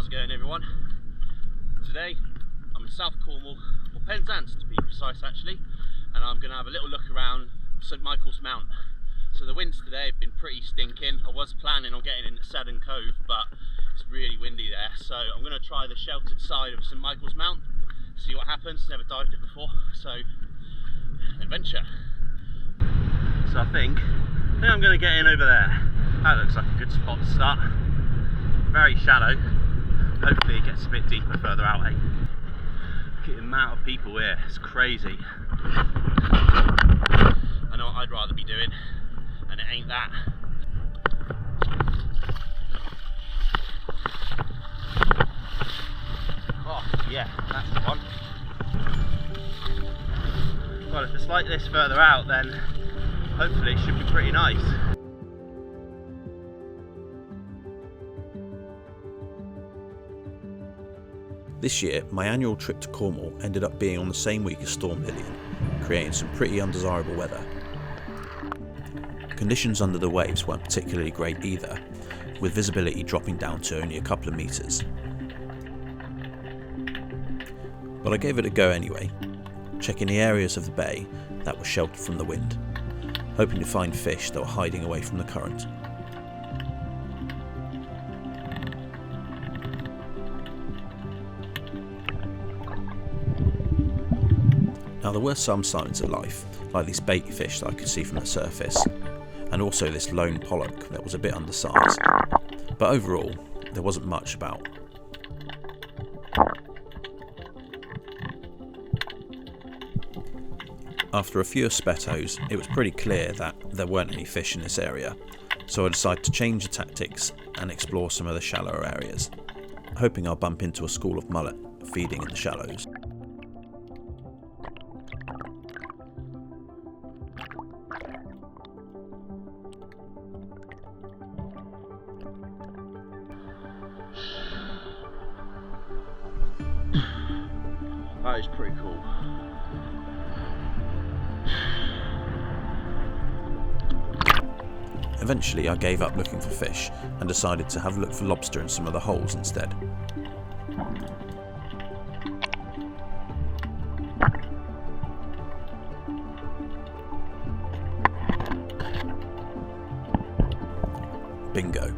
How's it going, everyone? Today I'm in South Cornwall, or Penzance to be precise actually, and I'm going to have a little look around St Michael's Mount. So the winds today have been pretty stinking. I was planning on getting into Sennen Cove, but it's really windy there, so I'm going to try the sheltered side of St Michael's Mount, see what happens. Never dived it before, so adventure. So I think I'm going to get in over there. That looks like a good spot to start. Very shallow. Hopefully it gets a bit deeper further out, eh? Look at the amount of people here, it's crazy. I know what I'd rather be doing, and it ain't that. Oh yeah, that's the one. Well, if it's like this further out, then hopefully it should be pretty nice. This year, my annual trip to Cornwall ended up being on the same week as Storm Lillian, creating some pretty undesirable weather. Conditions under the waves weren't particularly great either, with visibility dropping down to only a couple of metres. But I gave it a go anyway, checking the areas of the bay that were sheltered from the wind, hoping to find fish that were hiding away from the current. Now there were some signs of life, like these bait fish that I could see from the surface, and also this lone pollock that was a bit undersized, but overall there wasn't much about. After a few spettos, it was pretty clear that there weren't any fish in this area, so I decided to change the tactics and explore some of the shallower areas, hoping I'll bump into a school of mullet feeding in the shallows. That is pretty cool. Eventually I gave up looking for fish and decided to have a look for lobster in some of the holes instead. Bingo.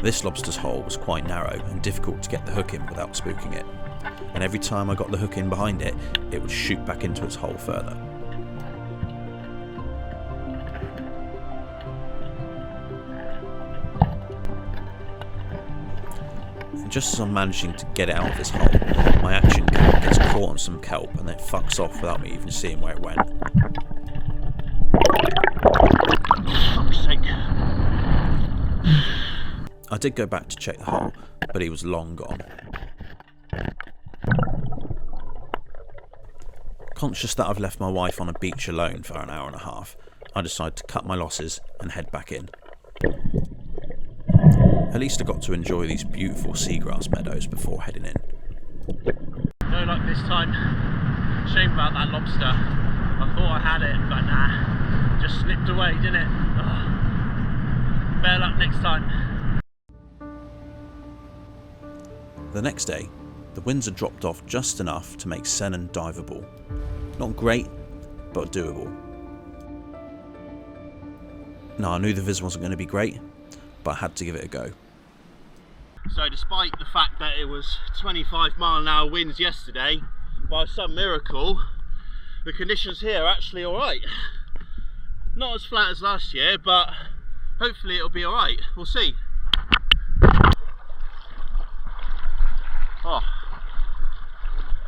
This lobster's hole was quite narrow and difficult to get the hook in without spooking it, and every time I got the hook in behind it, it would shoot back into its hole further. And just as I'm managing to get it out of this hole, my action cam gets caught on some kelp and then fucks off without me even seeing where it went. For fuck's sake. I did go back to check the hole, but he was long gone. Conscious that I've left my wife on a beach alone for an hour and a half, I decided to cut my losses and head back in. At least I got to enjoy these beautiful seagrass meadows before heading in. No luck this time. Shame about that lobster. I thought I had it, but nah. Just slipped away, didn't it? Ugh. Better luck next time. The next day, the winds had dropped off just enough to make Sennen diveable. Not great, but doable. Now I knew the viz wasn't going to be great, but I had to give it a go. So despite the fact that it was 25-mile-an-hour winds yesterday, by some miracle, the conditions here are actually alright. Not as flat as last year, but hopefully it'll be alright. We'll see. Oh,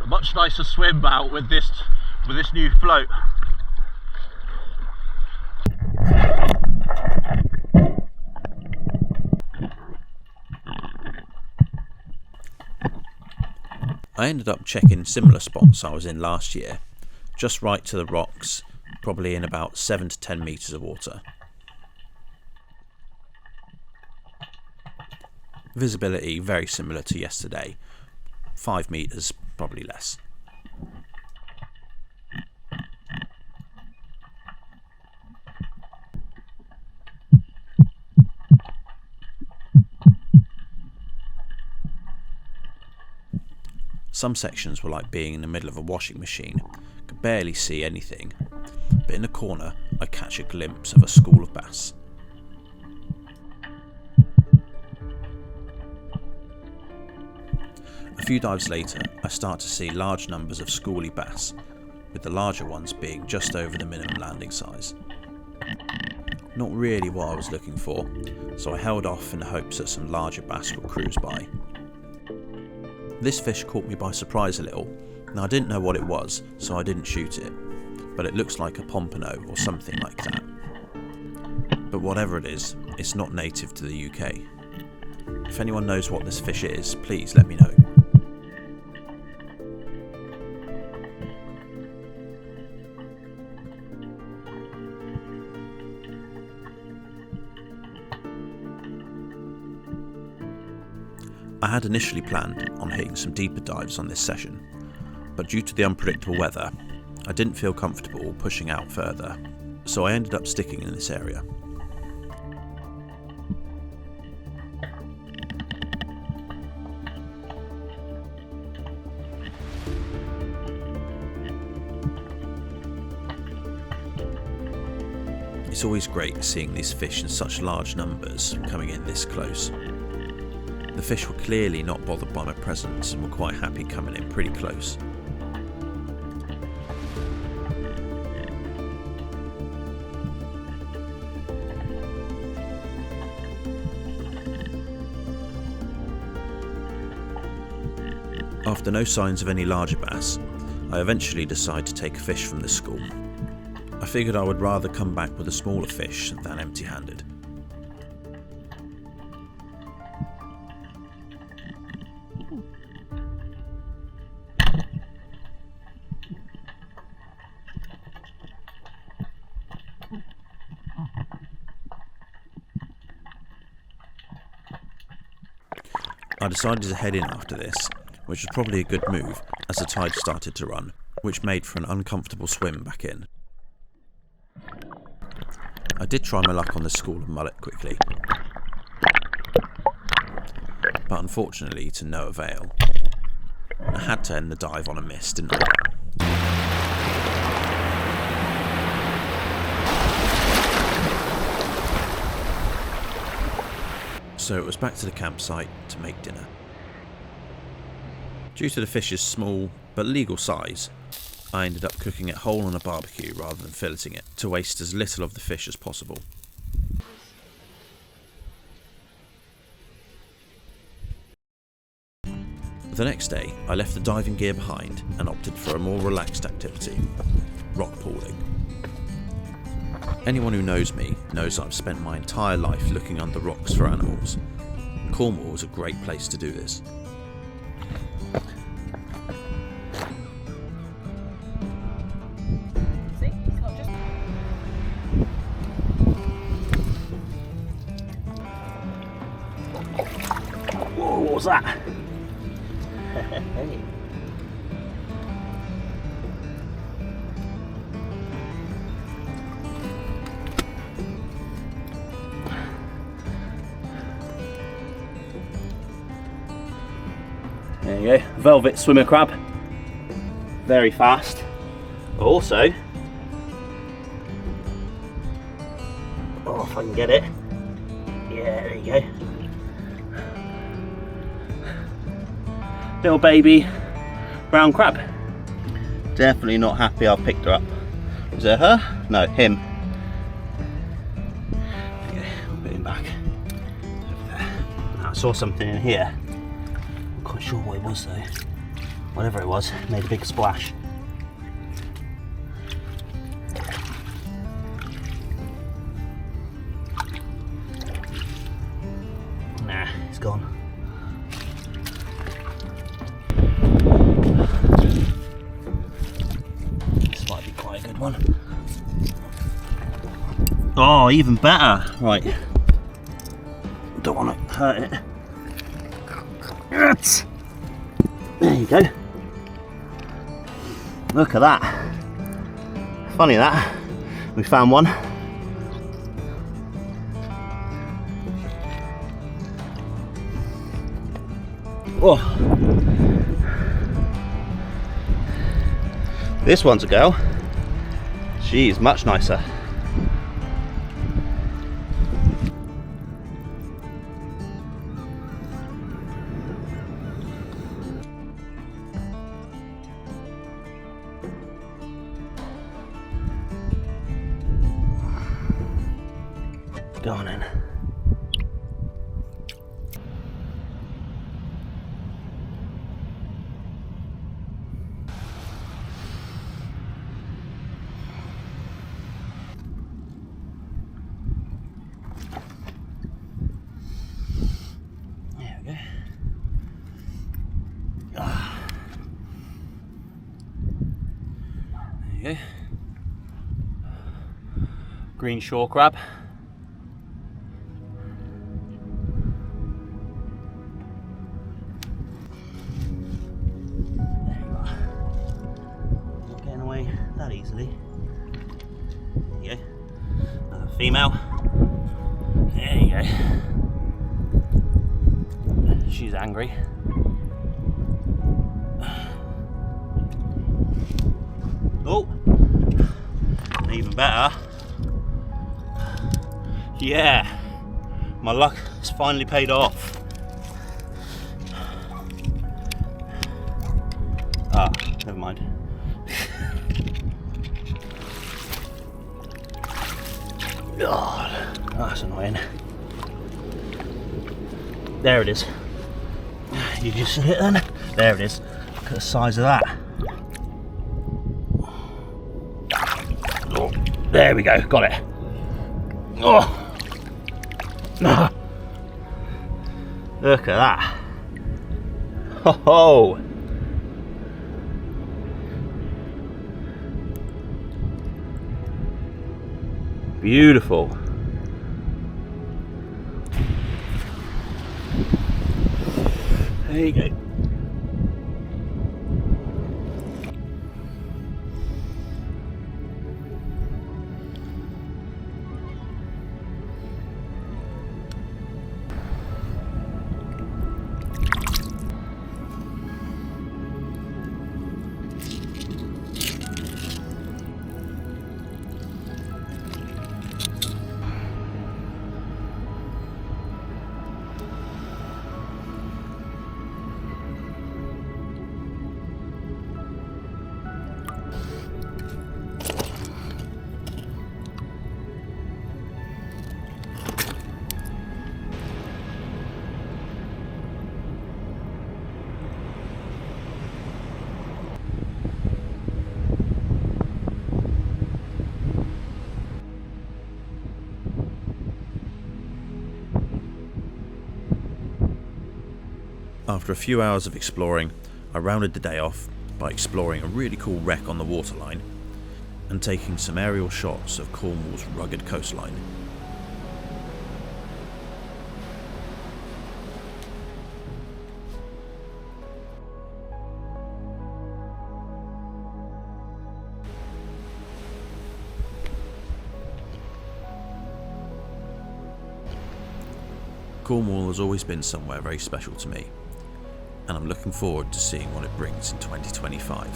a much nicer swim out with this new float. I ended up checking similar spots I was in last year, just right to the rocks, probably in about 7 to 10 metres of water. Visibility very similar to yesterday, 5 metres, probably less. Some sections were like being in the middle of a washing machine. Could barely see anything, but in the corner I catch a glimpse of a school of bass. A few dives later, I start to see large numbers of schoolie bass, with the larger ones being just over the minimum landing size. Not really what I was looking for, so I held off in the hopes that some larger bass would cruise by. This fish caught me by surprise a little. Now I didn't know what it was, so I didn't shoot it, but it looks like a pompano or something like that. But whatever it is, it's not native to the UK. If anyone knows what this fish is, please let me know. I had initially planned on hitting some deeper dives on this session, but due to the unpredictable weather, I didn't feel comfortable pushing out further, so I ended up sticking in this area. It's always great seeing these fish in such large numbers coming in this close. The fish were clearly not bothered by my presence and were quite happy coming in pretty close. After no signs of any larger bass, I eventually decided to take a fish from the school. I figured I would rather come back with a smaller fish than empty-handed. I decided to head in after this, which was probably a good move as the tide started to run, which made for an uncomfortable swim back in. I did try my luck on the school of mullet quickly, but unfortunately to no avail. I had to end the dive on a miss, didn't I? So it was back to the campsite to make dinner. Due to the fish's small but legal size, I ended up cooking it whole on a barbecue rather than filleting it, to waste as little of the fish as possible. The next day, I left the diving gear behind and opted for a more relaxed activity, rock pooling. Anyone who knows me knows I've spent my entire life looking under rocks for animals. Cornwall is a great place to do this. Whoa, what was that? There you go, velvet swimmer crab. Very fast. Also, oh, if I can get it. Yeah, there you go. Little baby brown crab. Definitely not happy I've picked her up. Is it her? No, him. Okay, I'll put him back. Over there. I saw something in here. I'm quite sure what it was though. Whatever it was, it made a big splash. Nah, it's gone. This might be quite a good one. Oh, even better. Right. Don't want to hurt it. There you go. Look at that. Funny that. We found one. Oh. This one's a girl. She's much nicer. Go on in. There we go. There you go. Green shore crab. That easily. There you go. Another female. There you go. She's angry. Oh, even better. Yeah, my luck has finally paid off. Ah, never mind. God, that's annoying. There it is. You just see it then? There it is. Look at the size of that. Oh, there we go, got it. Oh. Look at that. Ho. Beautiful. There you go. After a few hours of exploring, I rounded the day off by exploring a really cool wreck on the waterline and taking some aerial shots of Cornwall's rugged coastline. Cornwall has always been somewhere very special to me, and I'm looking forward to seeing what it brings in 2025.